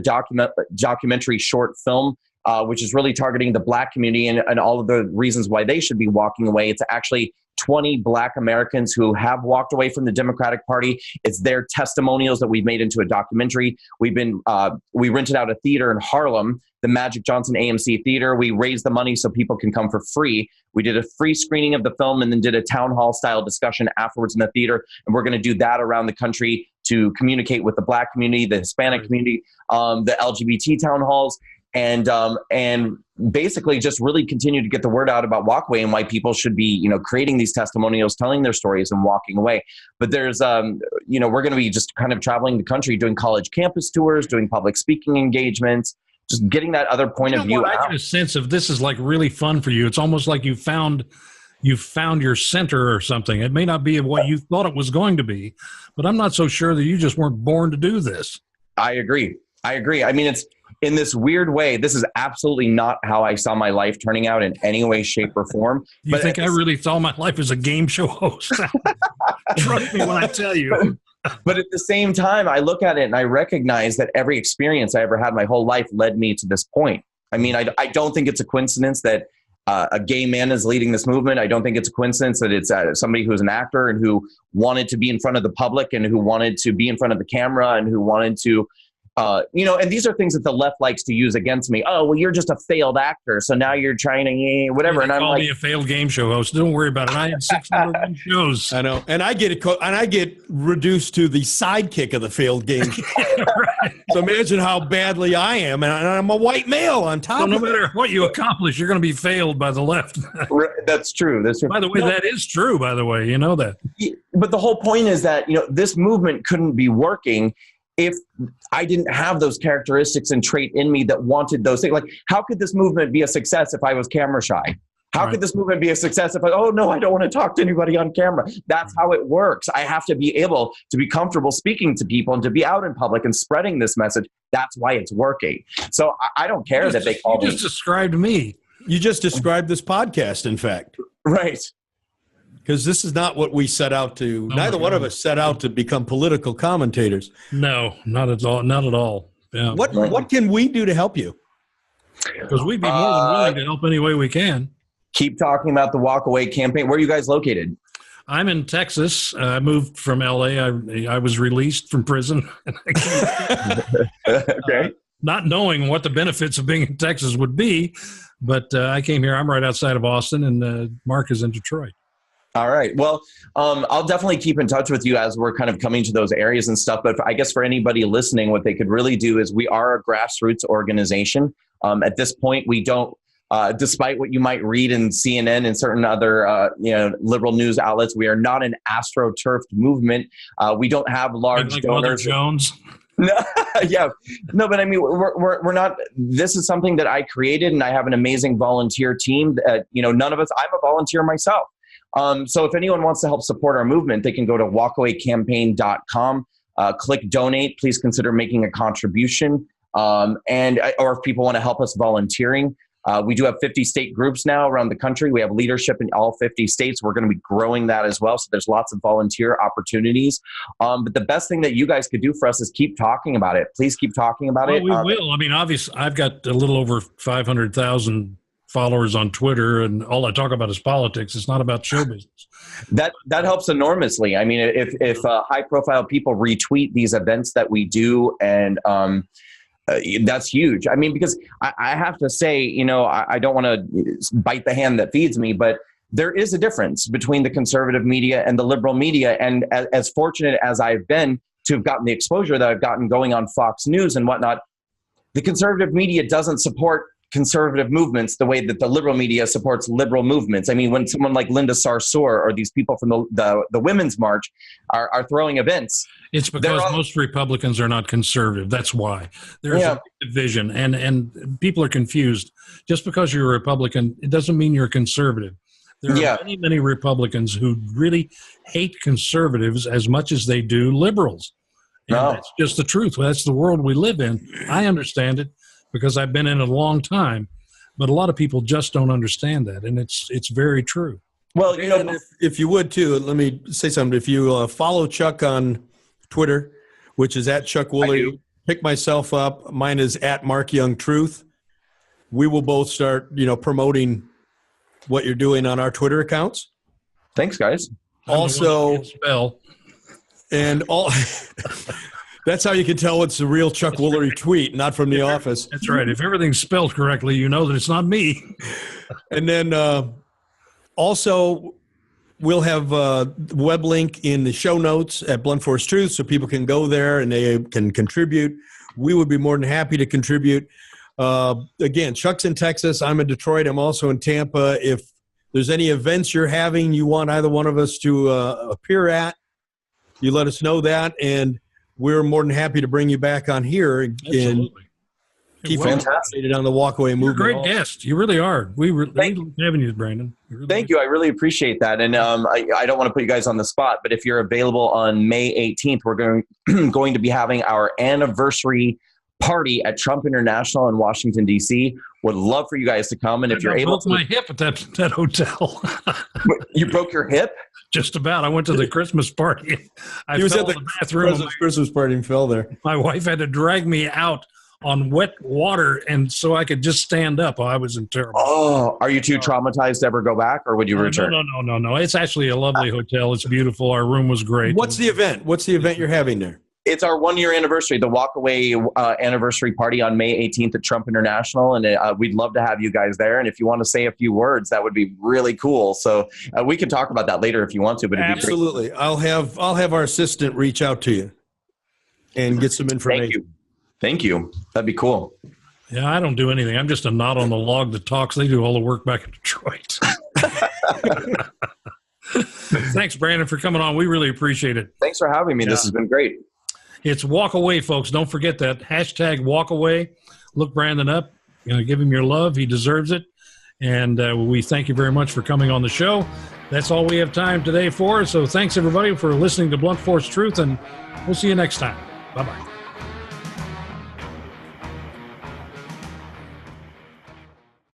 documentary short film, which is really targeting the Black community and all of the reasons why they should be walking away. It's actually 20 Black Americans who have walked away from the Democratic Party. It's their testimonials that we've made into a documentary. We rented out a theater in Harlem, the Magic Johnson AMC Theater. We raised the money so people can come for free. We did a free screening of the film and then did a town hall style discussion afterwards in the theater. And we're going to do that around the country to communicate with the Black community, the Hispanic community, the LGBT town halls. And basically just really continue to get the word out about Walkway and why people should be, creating these testimonials, telling their stories and walking away. But there's, we're going to be just kind of traveling the country, doing college campus tours, doing public speaking engagements, just getting that other point of view out. I get a sense of this is like really fun for you. It's almost like you found your center or something. It may not be what you thought it was going to be, but I'm not so sure that you just weren't born to do this. I agree. I mean, it's in this weird way. This is absolutely not how I saw my life turning out in any way, shape, or form. You think I really saw my life as a game show host? Trust me when I tell you. But at the same time, I look at it and I recognize that every experience I ever had my whole life led me to this point. I mean, I don't think it's a coincidence that a gay man is leading this movement. I don't think it's a coincidence that it's somebody who's an actor and who wanted to be in front of the public and who wanted to be in front of the camera and who wanted to And these are things that the left likes to use against me. Oh, well, you're just a failed actor, so now you're trying to whatever. And I'm call like, me a failed game show host. Don't worry about it. I had 601 shows. I know, and I get reduced to the sidekick of the failed game show. Right. So imagine how badly I am, and I'm a white male on top. So no of it. matter what you accomplish, you're going to be failed by the left. That's true. That's true. By the way, that is true. By the way, you know that. But the whole point is that this movement couldn't be working if I didn't have those characteristics and trait in me that wanted those things. Like, how could this movement be a success if I was camera shy? How could this movement be a success if I don't want to talk to anybody on camera? That's how it works. I have to be able to be comfortable speaking to people and to be out in public and spreading this message. That's why it's working. So I don't care that they call me. You just described me. You just described this podcast, in fact. Right. Because this is not what we set out to. Neither one of us set out to become political commentators. No, not at all. Not at all. Yeah. What can we do to help you? Because we'd be more than willing to help any way we can. Keep talking about the Walk Away campaign. Where are you guys located? I'm in Texas. I moved from LA. I was released from prison. Okay. Not knowing what the benefits of being in Texas would be, but I came here. I'm right outside of Austin, and Mark is in Detroit. All right. Well, I'll definitely keep in touch with you as we're kind of coming to those areas and stuff. But I guess for anybody listening, what they could really do is we are a grassroots organization. At this point, we don't, despite what you might read in CNN and certain other, liberal news outlets, we are not an astroturfed movement. We don't have large like donors. Mother Jones. No, yeah, no, but I mean, we're not. This is something that I created, and I have an amazing volunteer team. None of us. I'm a volunteer myself. So if anyone wants to help support our movement, they can go to walkawaycampaign.com, click donate. Please consider making a contribution. Or if people want to help us volunteering, we do have 50 state groups now around the country. We have leadership in all 50 states. We're going to be growing that as well. So there's lots of volunteer opportunities. But the best thing that you guys could do for us is keep talking about it. Please keep talking about it. We will. I mean, obviously, I've got a little over 500,000 followers on Twitter, and all I talk about is politics. It's not about show business. That helps enormously. I mean, if high profile people retweet these events that we do, and that's huge. I mean, because I have to say, I don't want to bite the hand that feeds me, but there is a difference between the conservative media and the liberal media. And as fortunate as I've been to have gotten the exposure that I've gotten going on Fox News and whatnot, the conservative media doesn't support conservative movements the way that the liberal media supports liberal movements. I mean, when someone like Linda Sarsour or these people from the Women's March are throwing events, it's because most Republicans are not conservative. That's why there's a division, and people are confused. Just because you're a Republican, it doesn't mean you're conservative. There are many, many Republicans who really hate conservatives as much as they do liberals. And that's just the truth. That's the world we live in. I understand it, because I've been in it a long time, but a lot of people just don't understand that, and it's very true. Well, if you would too, let me say something. If you follow Chuck on Twitter, which is at Chuck Woolery, pick myself up. Mine is at Mark Young Truth. We will both start, promoting what you're doing on our Twitter accounts. Thanks, guys. Also, and all. That's how you can tell it's a real Chuck Woolery tweet, not from The Office. That's right. If everything's spelled correctly, you know that it's not me. And then also, we'll have a web link in the show notes at Blunt Force Truth, so people can go there and they can contribute. We would be more than happy to contribute. Again, Chuck's in Texas. I'm in Detroit. I'm also in Tampa. If there's any events you're having you want either one of us to appear at, you let us know that, and we're more than happy to bring you back on here and keep you updated on the walkaway movement. You're a great guest. You really are. We like having you, Brandon. Thank you. I really appreciate that. And I don't want to put you guys on the spot, but if you're available on May 18th, we're going to be having our anniversary party at Trump International in Washington, D.C. Would love for you guys to come. And if you're able to. I broke my hip at that hotel. You broke your hip? Just about. I went to the Christmas party. He was at the bathroom. Christmas party and fell there. My wife had to drag me out on wet water, and so I could just stand up. I was in terrible. Oh, are you too traumatized to ever go back, or would you return? No. It's actually a lovely hotel. It's beautiful. Our room was great. What's the event? What's the event you're having there? It's our 1-year anniversary, the walkaway anniversary party on May 18th at Trump International. And we'd love to have you guys there. And if you want to say a few words, that would be really cool. So we can talk about that later if you want to, but it'd absolutely. be great. I'll have our assistant reach out to you and get some information. Thank you. That'd be cool. Yeah, I don't do anything. I'm just a knot on the log that talks. They do all the work back in Detroit. Thanks, Brandon, for coming on. We really appreciate it. Thanks for having me. Yeah. This has been great. It's Walk Away, folks. Don't forget that. # Walk Away. Look Brandon up. Give him your love. He deserves it. And we thank you very much for coming on the show. That's all we have time today for. So thanks, everybody, for listening to Blunt Force Truth, and we'll see you next time. Bye-bye.